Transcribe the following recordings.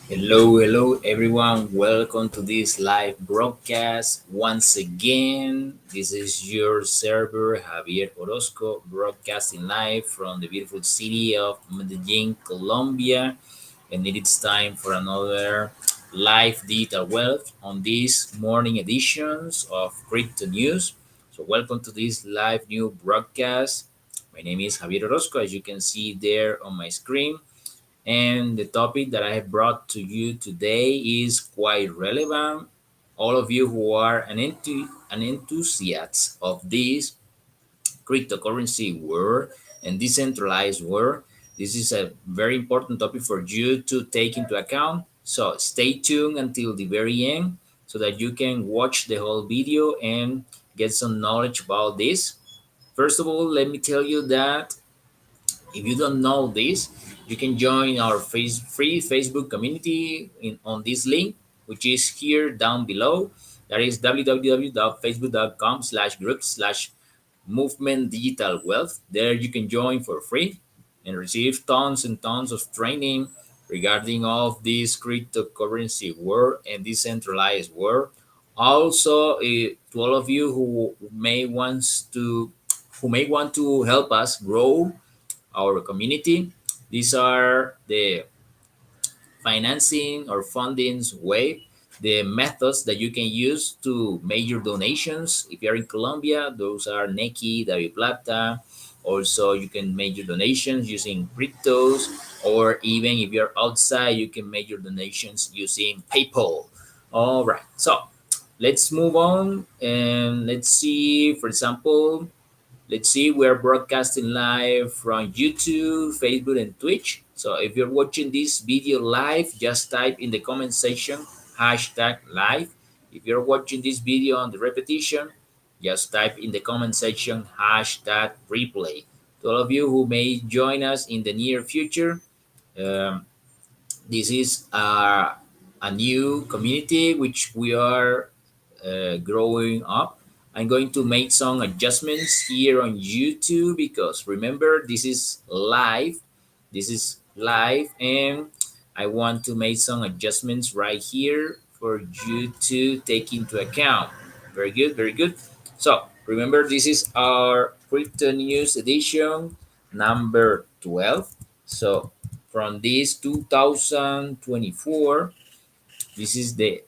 Hello, everyone. Welcome to this live broadcast. Once again, this is your server, Javier Orozco, broadcasting live from the beautiful city of Medellin, Colombia. And it is time for another live digital wealth on these morning editions of Crypto News. So, welcome to this live new broadcast. My name is Javier Orozco, as you can see there on my screen. And the topic that I have brought to you today is quite relevant. All of you who are an enthusiast of this cryptocurrency world and decentralized world, this is a very important topic for you to take into account. So stay tuned until the very end so that you can watch the whole video and get some knowledge about this. First of all, let me tell you that if you don't know this, you can join our free Facebook community on this link, which is here down below. That is www.facebook.com/group/movement digital wealth. There you can join for free and receive tons and tons of training regarding of this cryptocurrency world and decentralized world. Also, to all of you who may want to help us grow our community. These are the financing or fundings way, the methods that you can use to make your donations. If you're in Colombia, those are Nequi, Plata. Also, you can make your donations using cryptos, or even if you're outside, you can make your donations using PayPal. All right, so let's move on and let's see, for example, let's see, we're broadcasting live from YouTube, Facebook, and Twitch. So if you're watching this video live, just type in the comment section hashtag live. If you're watching this video on the repetition, just type in the comment section hashtag replay. To all of you who may join us in the near future, um, this is a new community which we are growing up. I'm going to make some adjustments here on YouTube because remember, this is live. This is live, and I want to make some adjustments right here for you to take into account. Very good, very good. So remember, this is our crypto news edition number 12. So from this 2024, this is the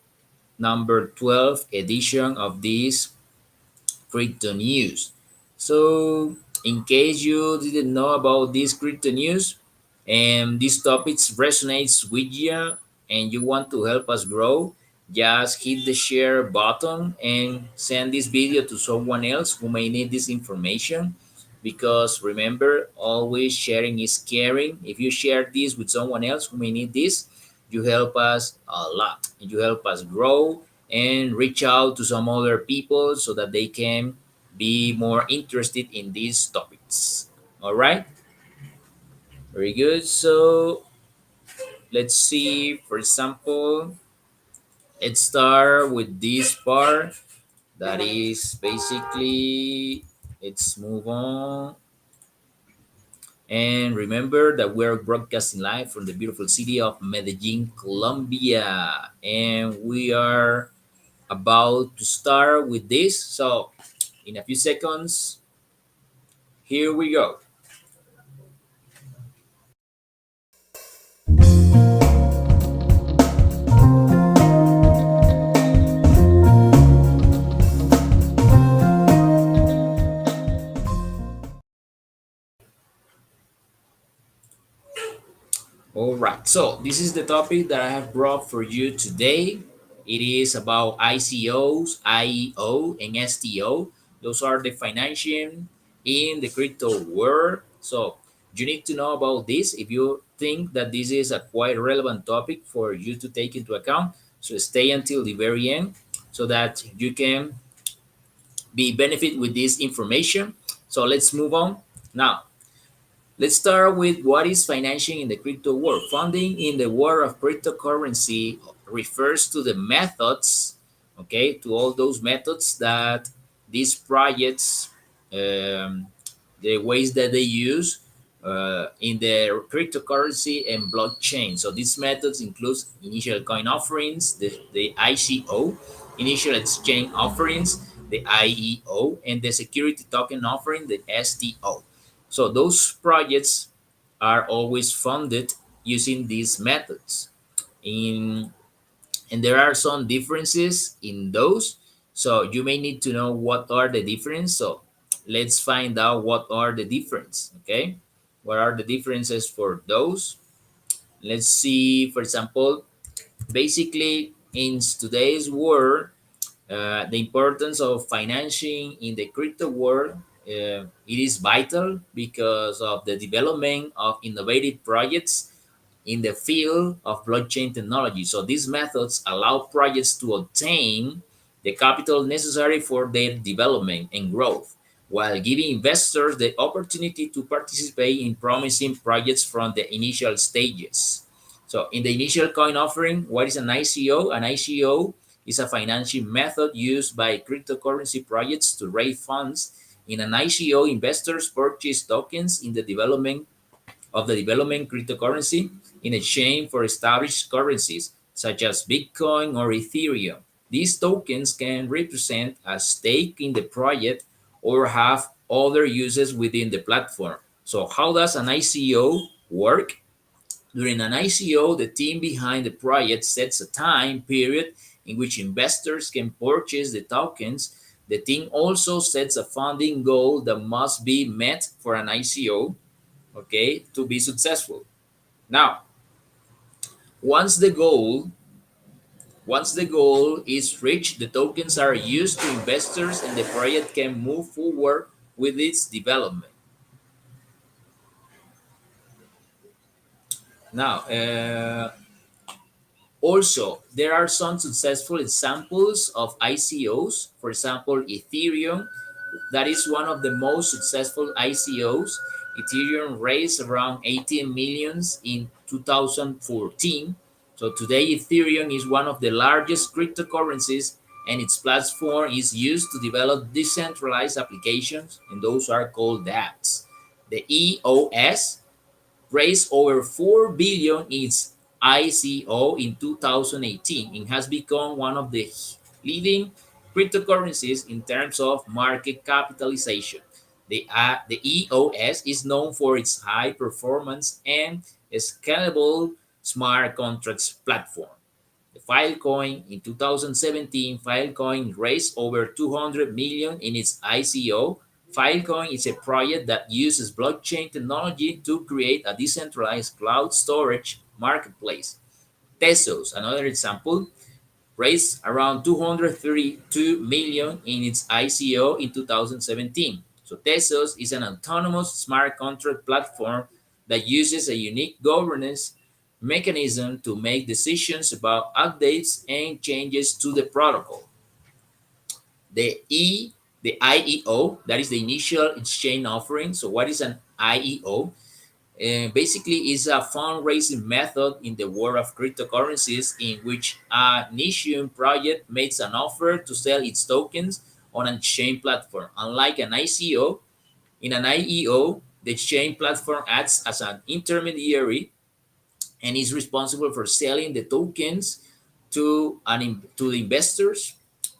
number 12 edition of this crypto news. So, in case you didn't know about this crypto news and these topics resonates with you and you want to help us grow, just hit the share button and send this video to someone else who may need this information. Because remember, always sharing is caring. If you share this with someone else who may need this, you help us a lot. You help us grow and reach out to some other people so that they can be more interested in these topics. All right, very good. So let's see, for example, let's start with this part that is basically, let's move on. And remember that we're broadcasting live from the beautiful city of Medellin, Colombia. And we are about to start with this. So, in a few seconds, here we go. All right. So, this is the topic that I have brought for you today. It is about ICOs, IEO, and STO. Those are the financing in the crypto world. So, you need to know about this if you think that this is a quite relevant topic for you to take into account. So, stay until the very end so that you can be benefit with this information. So let's move on. Now, let's start with what is financing in the crypto world. Funding in the world of cryptocurrency refers to the methods, okay, to all those methods that these projects, the ways that they use in the cryptocurrency and blockchain. So these methods include initial coin offerings, the ICO, initial exchange offerings, the IEO, and the security token offering, the STO. So those projects are always funded using these methods. In and there are some differences in those, so you may need to know what are the difference. So let's find out what are the difference. Okay, what are the differences for those? Let's see. For example, basically in today's world, the importance of financing in the crypto world, it is vital because of the development of innovative projects in the field of blockchain technology. So these methods allow projects to obtain the capital necessary for their development and growth, while giving investors the opportunity to participate in promising projects from the initial stages. So in the initial coin offering, what is an ICO? An ICO is a financing method used by cryptocurrency projects to raise funds. In an ICO, investors purchase tokens in the development of the development cryptocurrency in exchange for established currencies such as Bitcoin or Ethereum. These tokens can represent a stake in the project or have other uses within the platform. So, how does an ICO work? During an ICO, the team behind the project sets a time period in which investors can purchase the tokens. The team also sets a funding goal that must be met for an ICO, okay, to be successful. Now, once the goal once the goal is reached, the tokens are used to investors and the project can move forward with its development. Now, also, there are some successful examples of ICOs. For example, Ethereum, that is one of the most successful ICOs. Ethereum raised around 18 millions in 2014. So today, Ethereum is one of the largest cryptocurrencies, and its platform is used to develop decentralized applications, and those are called dApps. The EOS raised over 4 billion in its ICO in 2018 and has become one of the leading cryptocurrencies in terms of market capitalization. The EOS is known for its high performance and scalable smart contracts platform. The Filecoin in 2017, Filecoin raised over 200 million in its ICO. Filecoin is a project that uses blockchain technology to create a decentralized cloud storage marketplace. Tesos, another example, raised around 232 million in its ICO in 2017. So Tesos is an autonomous smart contract platform that uses a unique governance mechanism to make decisions about updates and changes to the protocol. The IEO, that is the initial exchange offering. So what is an IEO? Basically, is a fundraising method in the world of cryptocurrencies in which an issuing project makes an offer to sell its tokens on an exchange platform. Unlike an ICO, in an IEO, the exchange platform acts as an intermediary and is responsible for selling the tokens to the investors,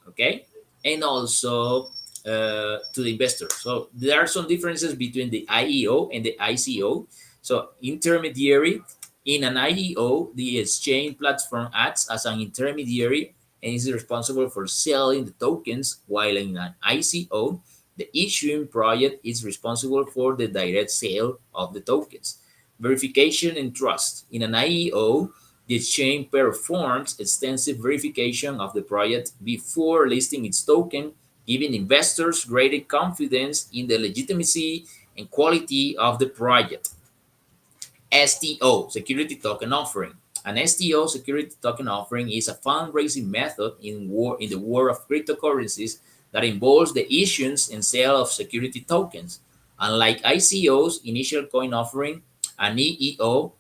okay, and also to the investors. So there are some differences between the IEO and the ICO. So intermediary, in an IEO, the exchange platform acts as an intermediary and is responsible for selling the tokens, while in an ICO, the issuing project is responsible for the direct sale of the tokens. Verification and trust. In an IEO, the exchange performs extensive verification of the project before listing its token, giving investors greater confidence in the legitimacy and quality of the project. STO, Security Token Offering. An STO, Security Token Offering, is a fundraising method in the world of cryptocurrencies that involves the issuance and sale of security tokens. Unlike ICO's initial coin offering, an EEO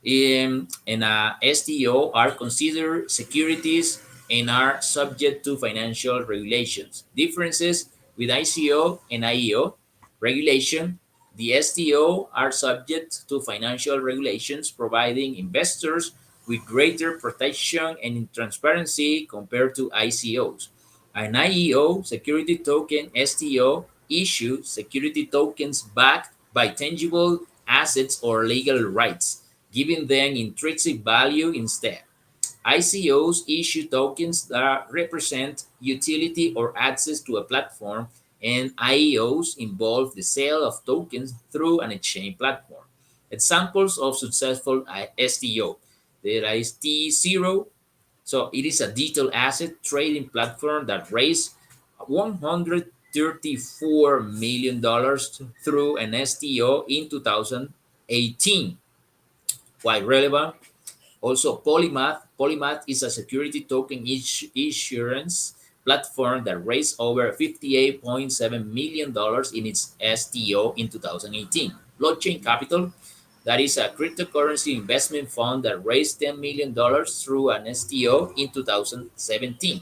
and a STO are considered securities and are subject to financial regulations. Differences with ICO and IEO regulation. The STO are subject to financial regulations, providing investors with greater protection and transparency compared to ICOs. An IEO security token STO issues security tokens backed by tangible assets or legal rights, giving them intrinsic value instead. ICOs issue tokens that represent utility or access to a platform, and IEOs involve the sale of tokens through an exchange platform. Examples of successful STO. There is T0. So it is a digital asset trading platform that raised $134 million through an STO in 2018. Quite relevant. Also, Polymath is a security token issuance platform that raised over $58.7 million in its STO in 2018. Blockchain Capital, that is a cryptocurrency investment fund that raised $10 million through an STO in 2017.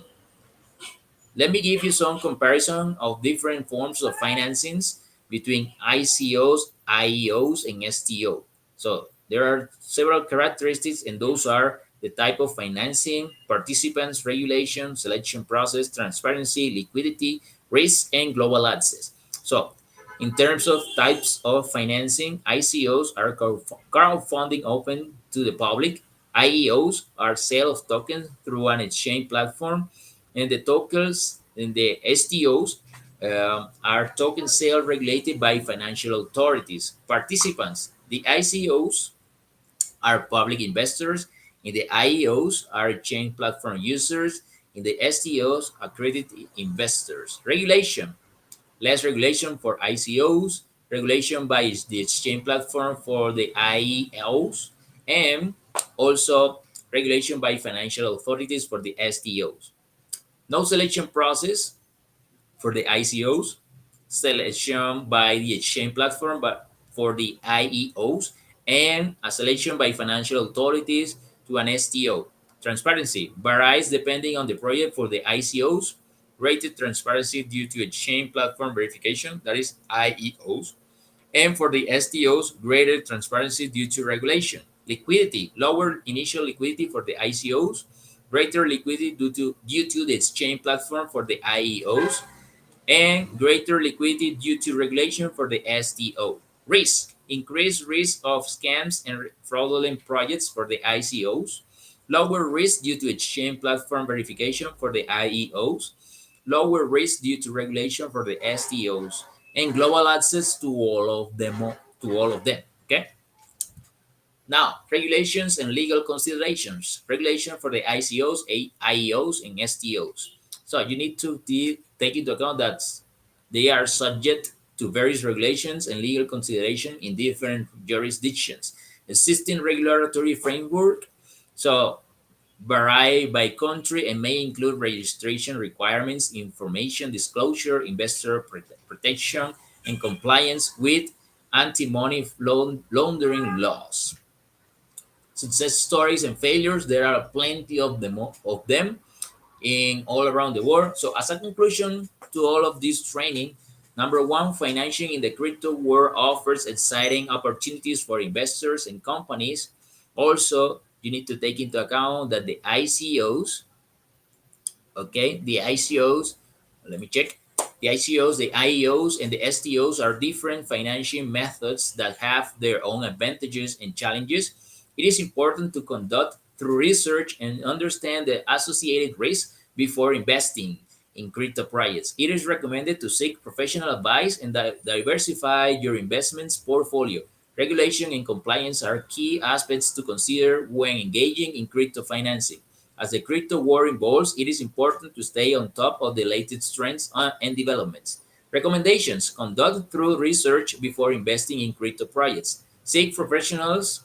Let me give you some comparison of different forms of financings between ICOs, IEOs, and STO. So there are several characteristics, and those are the type of financing, participants, regulation, selection process, transparency, liquidity, risk, and global access. So in terms of types of financing, ICOs are crowdfunding open to the public. IEOs are sale of tokens through an exchange platform, and the tokens and the STOs are token sale regulated by financial authorities. Participants, the ICOs are public investors, and the IEOs are exchange platform users, and the STOs accredited investors. Regulation, less regulation for ICOs, regulation by the exchange platform for the IEOs, and also regulation by financial authorities for the STOs. No selection process for the ICOs, selection by the exchange platform, but for the IEOs, and a selection by financial authorities to an STO. Transparency varies depending on the project for the ICOs, rated transparency due to exchange platform verification, that is IEOs, and for the STOs, greater transparency due to regulation. Liquidity, lower initial liquidity for the ICOs, greater liquidity due to the exchange platform for the IEOs, and greater liquidity due to regulation for the STO. Risk, increased risk of scams and fraudulent projects for the ICOs, lower risk due to exchange platform verification for the IEOs, lower risk due to regulation for the STOs, and global access to all of them. Okay. Now, regulations and legal considerations. Regulation for the ICOs, IEOs, and STOs. So you need to take into account that they are subject to various regulations and legal consideration in different jurisdictions. Existing regulatory framework. So vary by country and may include registration requirements, information disclosure, investor protection, and compliance with anti-money laundering laws. Success stories and failures, there are plenty of them in all around the world. So as a conclusion to all of this training, number one, financing in the crypto world offers exciting opportunities for investors and companies. Also, you need to take into account that the ICOs, okay, the ICOs, let me check. The ICOs, the IEOs, and the STOs are different financing methods that have their own advantages and challenges. It is important to conduct through research and understand the associated risks before investing in crypto projects. It is recommended to seek professional advice and diversify your investments portfolio. Regulation and compliance are key aspects to consider when engaging in crypto financing. As the crypto war evolves, it is important to stay on top of the latest trends and developments. Recommendations: conduct thorough research before investing in crypto projects. Seek professionals'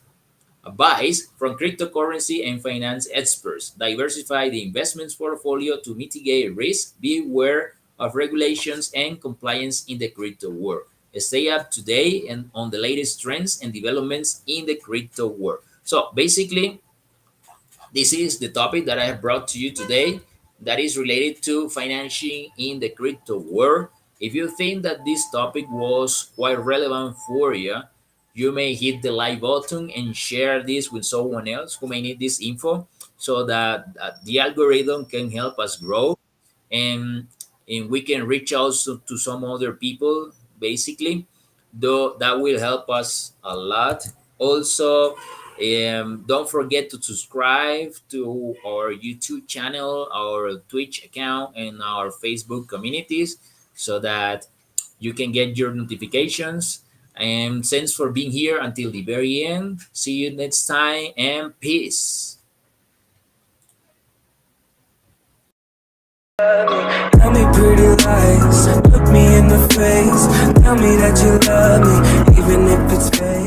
advice from cryptocurrency and finance experts. Diversify the investments portfolio to mitigate risk. Be aware of regulations and compliance in the crypto world. Stay up to date and on the latest trends and developments in the crypto world. So basically, this is the topic that I have brought to you today that is related to financing in the crypto world. If you think that this topic was quite relevant for you, you may hit the like button and share this with someone else who may need this info, so that the algorithm can help us grow, and we can reach out to some other people, basically, though that will help us a lot. Also, don't forget to subscribe to our YouTube channel, our Twitch account, and our Facebook communities, so that you can get your notifications. And thanks for being here until the very end. See you next time, and peace. Tell me pretty lies, look me in the face. Tell me that you love me, even if it's fake.